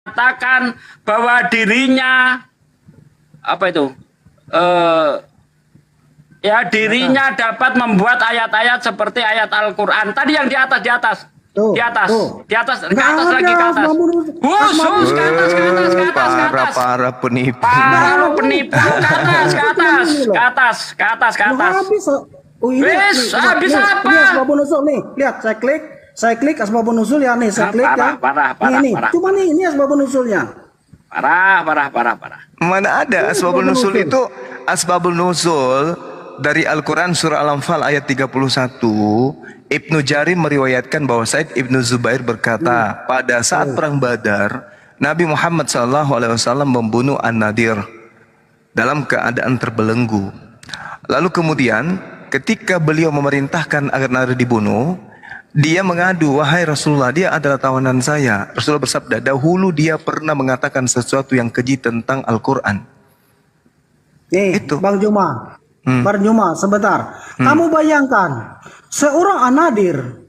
mengatakan bahwa dirinya apa itu? Ya dirinya dapat membuat ayat-ayat seperti ayat Al-Qur'an. Tadi yang di atas Tuh, ke atas lagi ke atas. Khusus ke atas. Para penipu. Para penipu ke atas. Habis. Oh, ini Habis apa? Ini asbabun nuzul nih. Lihat, saya klik asbabun nuzul ya nih, saya klik ya. Parah. Cuma nih, ini asbabun nuzulnya. Parah. Mana ada asbabul nuzul itu? Asbabul nuzul dari Al-Quran surah Al-Anfal ayat 31. Ibnu Jarir meriwayatkan bahwa Said Ibnu Zubair berkata, pada saat perang Badar, Nabi Muhammad SAW membunuh An-Nadir dalam keadaan terbelenggu. Lalu kemudian ketika beliau memerintahkan agar Nadir dibunuh, dia mengadu, wahai Rasulullah, dia adalah tawanan saya. Rasulullah bersabda, dahulu dia pernah mengatakan sesuatu yang keji tentang Al-Quran. Nih, Itu. Bang Juma. Bang Juma, sebentar. Kamu bayangkan, seorang An-Nadir,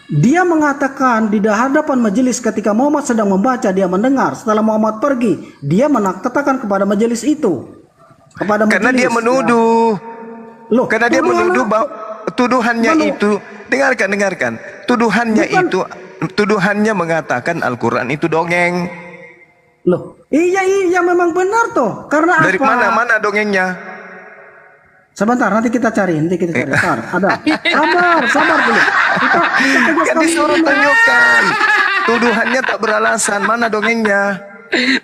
dia mengatakan di hadapan majelis ketika Muhammad sedang membaca, dia mendengar. Setelah Muhammad pergi, dia katakan kepada majelis itu. Karena dia menuduh. Loh, Karena dia menuduh bahwa tuduhannya itu, dengarkan. Tuduhannya mengatakan Al-Quran itu dongeng. Loh, iya memang benar toh. Karena Dari apa? mana dongengnya? Sebentar, nanti kita cari. Bentar, ada. Sabar dulu. Kita Kan disuruh tunjukkan. Tuduhannya tak beralasan. Mana dongengnya?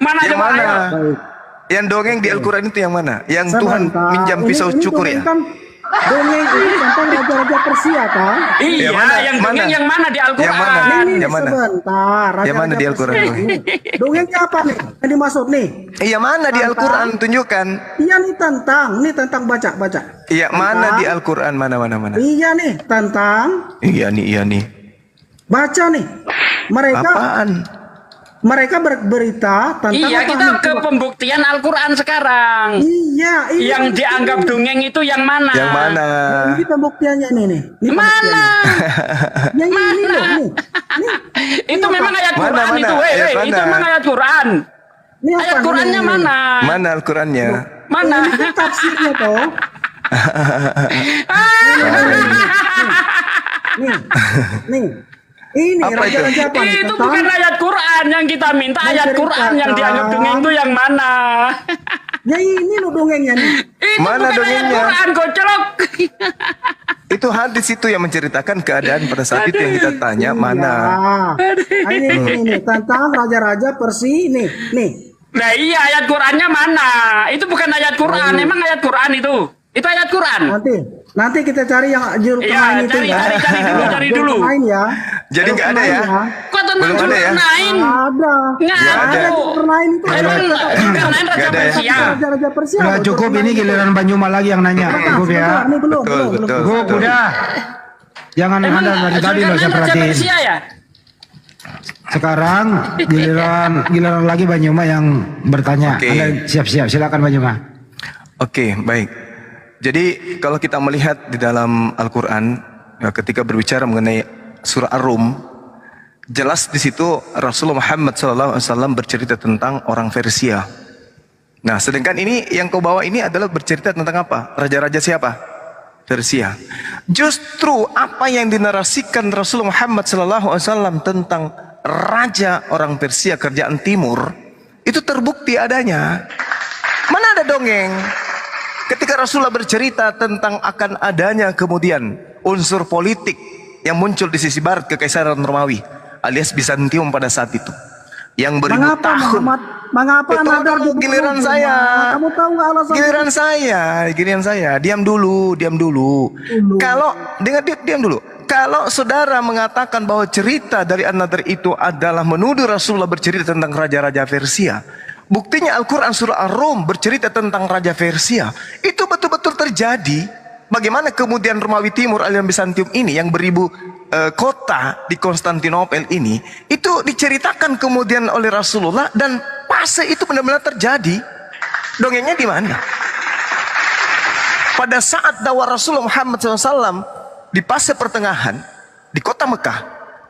Mana Yang coba? mana? Baik. Yang dongeng di Al-Quran itu yang mana? Yang Tuhan Sebentar. minjam pisau Ini cukur dongeng ya? Kan, dongeng ini tentang raja-raja Persia kan? Iya, yang dongeng yang mana di Al-Qur'an? Yang mana? Ini Yang mana? sebentar. Yang mana di Al-Quran? Dongengnya apa nih? Yang dimaksud nih? Iya mana di Al-Quran? Tunjukkan. Iya nih tentang baca. Iya mana di Al-Quran? Mana? Iya nih tentang Iya nih. baca nih. Apaan? Mereka berberita tentang Iya, apa kita nih? ke pembuktian Al-Qur'an sekarang. Iya. Yang dianggap dongeng itu yang mana? Yang mana? Ini pembuktiannya nih. Ini Mana? Yang ini loh nih. Itu memang ayat Mana, Qur'an mana? itu, Ayat itu mana? memang ayat Qur'an. Ini apa? Ayat Qur'annya Ini. mana? Mana Al-Qurannya? Mana? Ini tafsirnya toh. Nih. Ini Apa itu? raja-raja apa nih? Itu Tentang- bukan ayat Qur'an yang kita minta, ayat Qur'an yang dianggap dongeng itu yang mana? Ya ini loh dongengnya nih. Itu Mana bukan ayat dongengnya? Qur'an, gocok. Itu hadis itu yang menceritakan keadaan pada saat itu yang kita tanya mana? Nah, ini tentang raja-raja Persia nih. Nah iya, ayat Qur'annya mana? Itu bukan ayat Qur'an, emang ayat Qur'an itu? Itu ayat Qur'an. Nanti kita cari yang juru Iya, kemain itu ya. cari Juru dulu. kemain ya. Jadi nggak ada ya? Kok tentang Belum ada ya? Zulkarnain? Ada. Nggak ada. Juru kemain itu. Emang Zulkarnain Nggak Raja ada ya? Persia. Raja-raja Persia. Udah cukup, ini giliran Banyuma lagi yang nanya. Cukup ya. Ini belum. Betul. Cukup udah. Jangan Emang Anda dari tadi loh saya Zulkarnain Raja perhatiin. Persia ya? Sekarang giliran lagi Banyuma yang bertanya. Oke. Anda siap-siap, silakan Banyuma. Oke, baik. Jadi kalau kita melihat di dalam Al-Quran, ya, ketika berbicara mengenai surah Ar-Rum, jelas di situ Rasulullah Muhammad SAW bercerita tentang orang Persia. Nah, sedangkan ini yang kau bawa ini adalah bercerita tentang apa? Raja-raja siapa? Persia. Justru apa yang dinarasikan Rasulullah Muhammad SAW tentang raja orang Persia kerajaan timur, itu terbukti adanya. Mana ada dongeng? Ketika Rasulullah bercerita tentang akan adanya kemudian unsur politik yang muncul di sisi barat Kekaisaran Romawi alias Bizantium pada saat itu, yang beribu tahun. Mengapa Betul, Nadar dibunuh? giliran saya. Kamu tahu nggak alasan? Giliran saya. Diam dulu. Kalau diam dulu. Kalau saudara mengatakan bahwa cerita dari An-Nadr itu adalah menuduh Rasulullah bercerita tentang raja-raja Persia, buktinya Al-Quran surah Ar-Rum bercerita tentang raja Persia. Itu betul-betul terjadi. Bagaimana kemudian Romawi Timur alias Bizantium ini yang beribu kota di Konstantinopel ini, itu diceritakan kemudian oleh Rasulullah dan fase itu benar-benar terjadi. Dongengnya di mana? Pada saat dakwah Rasulullah Muhammad SAW di fase pertengahan di kota Mekah,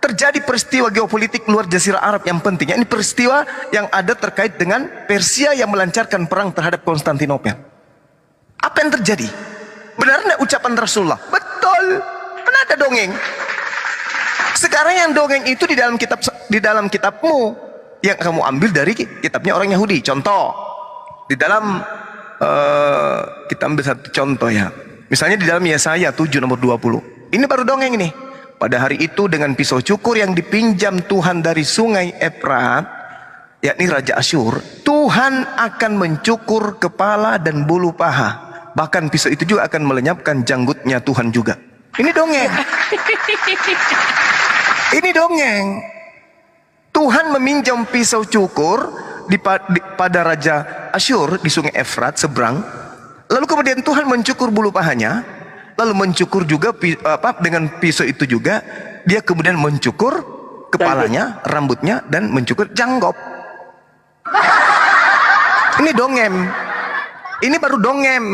terjadi peristiwa geopolitik luar Jazirah Arab yang penting. Ini peristiwa yang ada terkait dengan Persia yang melancarkan perang terhadap Konstantinopel. Apa yang terjadi? Benar enggak ucapan Rasulullah? Betul. Mana ada dongeng? Sekarang yang dongeng itu di dalam kitabmu yang kamu ambil dari kitabnya orang Yahudi. Contoh, di dalam kita ambil satu contoh ya. Misalnya di dalam Yesaya 7 nomor 20. Ini baru dongeng nih. Pada hari itu dengan pisau cukur yang dipinjam Tuhan dari sungai Efrat, yakni Raja Asyur, Tuhan akan mencukur kepala dan bulu paha. Bahkan pisau itu juga akan melenyapkan janggutnya Tuhan juga. Ini dongeng. Ini dongeng. Tuhan meminjam pisau cukur pada Raja Asyur di sungai Efrat seberang. Lalu kemudian Tuhan mencukur bulu pahanya. Lalu mencukur juga dengan pisau itu juga dia kemudian mencukur kepalanya, rambutnya, dan mencukur janggop. Ini dongeng. Ini baru dongeng.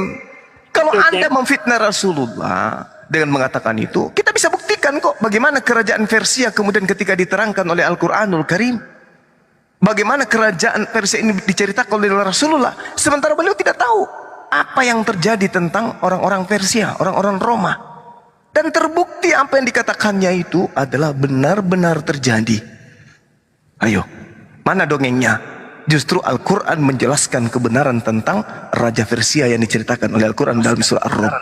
Kalau Anda memfitnah Rasulullah dengan mengatakan itu, kita bisa buktikan kok bagaimana kerajaan Persia kemudian ketika diterangkan oleh Al-Quranul Karim. Bagaimana kerajaan Persia ini diceritakan oleh Rasulullah, sementara beliau tidak tahu apa yang terjadi tentang orang-orang Persia, orang-orang Roma. Dan terbukti apa yang dikatakannya itu adalah benar-benar terjadi. Ayo, mana dongengnya? Justru Al-Quran menjelaskan kebenaran tentang Raja Persia yang diceritakan oleh Al-Quran dalam surah Ar-Rum.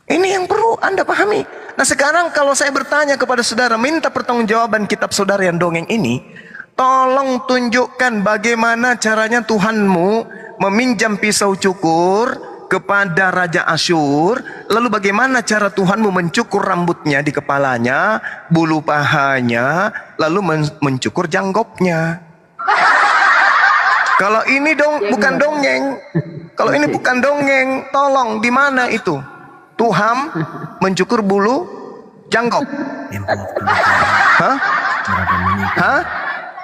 Ini yang perlu Anda pahami. Nah sekarang kalau saya bertanya kepada saudara, minta pertanggungjawaban kitab saudara yang dongeng ini, tolong tunjukkan bagaimana caranya Tuhanmu meminjam pisau cukur kepada Raja Asyur. Lalu bagaimana cara Tuhanmu mencukur rambutnya di kepalanya, bulu pahanya, lalu mencukur janggopnya. Kalau ini bukan dongeng. Kalau ini bukan dongeng, tolong di mana itu? Tuhan mencukur bulu janggop. Hah? Hah?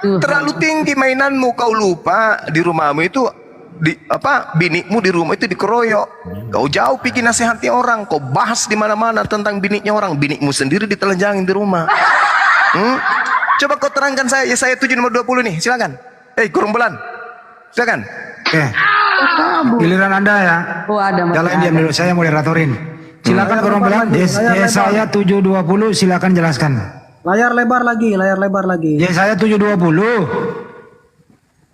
Terlalu tinggi mainanmu, kau lupa di rumahmu itu binikmu di rumah itu dikeroyok. Kau jauh pergi nasihati orang, kau bahas di mana-mana tentang biniknya orang, binikmu sendiri ditelanjangin di rumah. Coba kau terangkan saya Yesaya 7 nomor 20 nih, silakan. Kurumbulan. Silakan. Oke. Giliran Anda ya. Oh, ada Mas. Jalan diam dulu, saya moderatorin. Silakan Gerombolan. Yesaya 7:20 silakan jelaskan. Layar lebar lagi. Yesaya 7:20.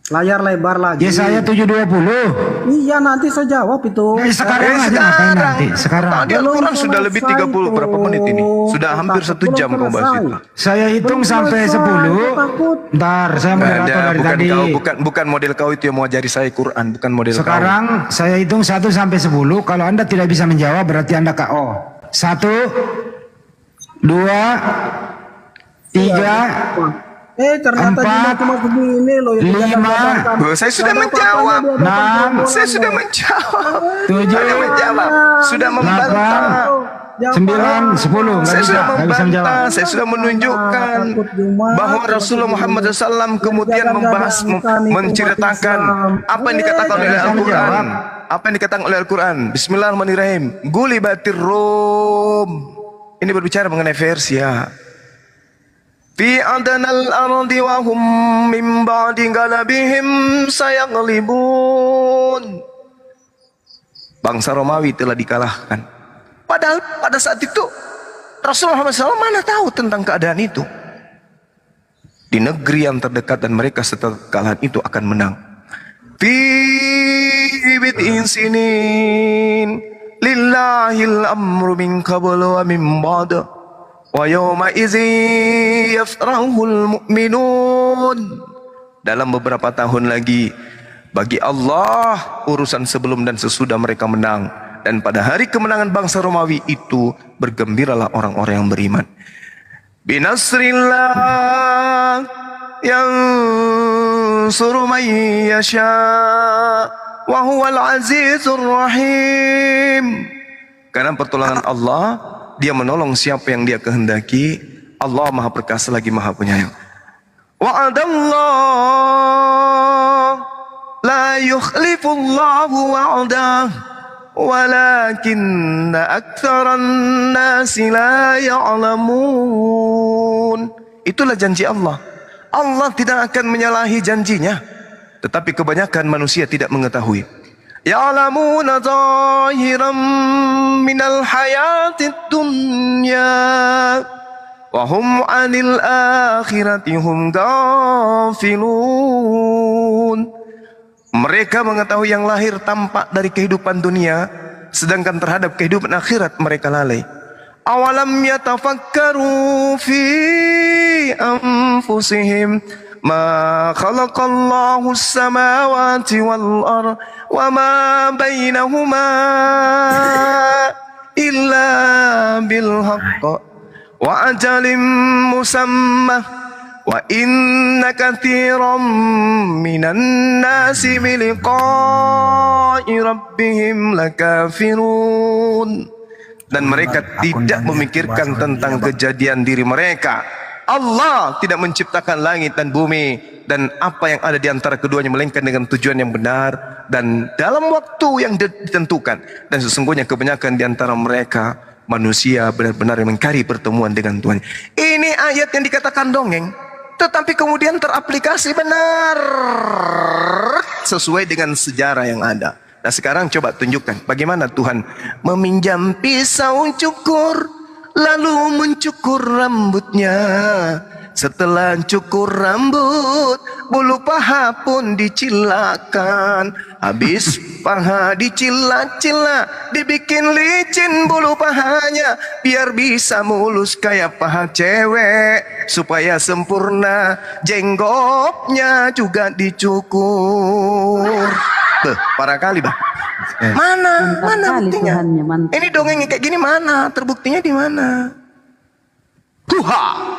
Layar lebar lagi. Yesaya 7:20. Iya, nanti saya jawab itu. Sekarang aja ngapain nanti? Sekarang. Tadi Al-Quran sudah lebih 30 berapa menit ini? Sudah hampir 1 jam kamu bahas itu. Saya hitung sampai 10. Ntar saya moderator dari bukan tadi. Bukan model kau itu yang mau ajari saya Quran, bukan model Sekarang kau. saya hitung 1 sampai 10. Kalau Anda tidak bisa menjawab berarti Anda KO. 1, 2, 3. Ternyata 4, cuma begini loh. 5. Saya sudah menjawab. 6. Saya sudah menjawab. 7. Sudah menjawab. Sudah membantah. 9, 10. Saya sudah Nggak bisa menjawab. membantah. Saya sudah menunjukkan bahwa Rasulullah Muhammad SAW kemudian membahas, menceritakan apa yang dikatakan oleh Al-Quran. Apa yang dikatakan oleh Al-Quran. Bismillahirrahmanirrahim. Gulibatir Rum. Ini berbicara mengenai Persia. Fi adnal ardi wa hum min ba'di galabihim sayaglibun. Bangsa Romawi telah dikalahkan. Padahal pada saat itu Rasulullah SAW mana tahu tentang keadaan itu. Di negeri yang terdekat dan mereka setelah kekalahan itu akan menang. Fi bid'in sinin lillahil amru min qablu wa min ba'du. Wa yawma idzi yafrahul mu'minun. Dalam beberapa tahun lagi bagi Allah urusan sebelum dan sesudah mereka menang, dan pada hari kemenangan bangsa Romawi itu bergembiralah orang-orang yang beriman. Binasrillah yansuru man yasha wa huwal azizur rahim. Karena pertolongan Allah, Dia menolong siapa yang Dia kehendaki. Allah Maha Perkasa lagi Maha Penyayang. Wa'adallah la yukhlifullahu wa'adah walakinna aktsaran nasi la ya'lamun. Itulah janji Allah. Allah tidak akan menyalahi janjinya, tetapi kebanyakan manusia tidak mengetahui. Ya'lamuna zahiran minal hayatid dunya wa hum 'anil akhirati hum ghafilun. Mereka mengetahui yang lahir tampak dari kehidupan dunia, sedangkan terhadap kehidupan akhirat mereka lalai. Awalam yatafakkaru fi anfusihim ma khalaqallahu as-samawati wal ardh wa ma bainahuma illa bil haqq wa ajalin musammah wa inna katsiran minan nasi biliqa'i rabbihim lakafirun. Dan mereka tidak memikirkan tentang kejadian diri mereka. Allah tidak menciptakan langit dan bumi dan apa yang ada di antara keduanya, melainkan dengan tujuan yang benar dan dalam waktu yang ditentukan. Dan sesungguhnya kebanyakan di antara mereka manusia benar-benar yang mengingkari pertemuan dengan Tuhan. Ini ayat yang dikatakan dongeng, tetapi kemudian teraplikasi benar sesuai dengan sejarah yang ada. Nah sekarang coba tunjukkan bagaimana Tuhan meminjam pisau cukur lalu mencukur rambutnya. Setelah cukur rambut, bulu paha pun dicilakan. Habis paha dicila-cila, dibikin licin bulu pahanya, biar bisa mulus kayak paha cewek. Supaya sempurna, jenggotnya juga dicukur. Parah kali, Bah. Mana buktinya? Ini dongeng kayak gini mana? Terbuktinya di mana? Tuhan.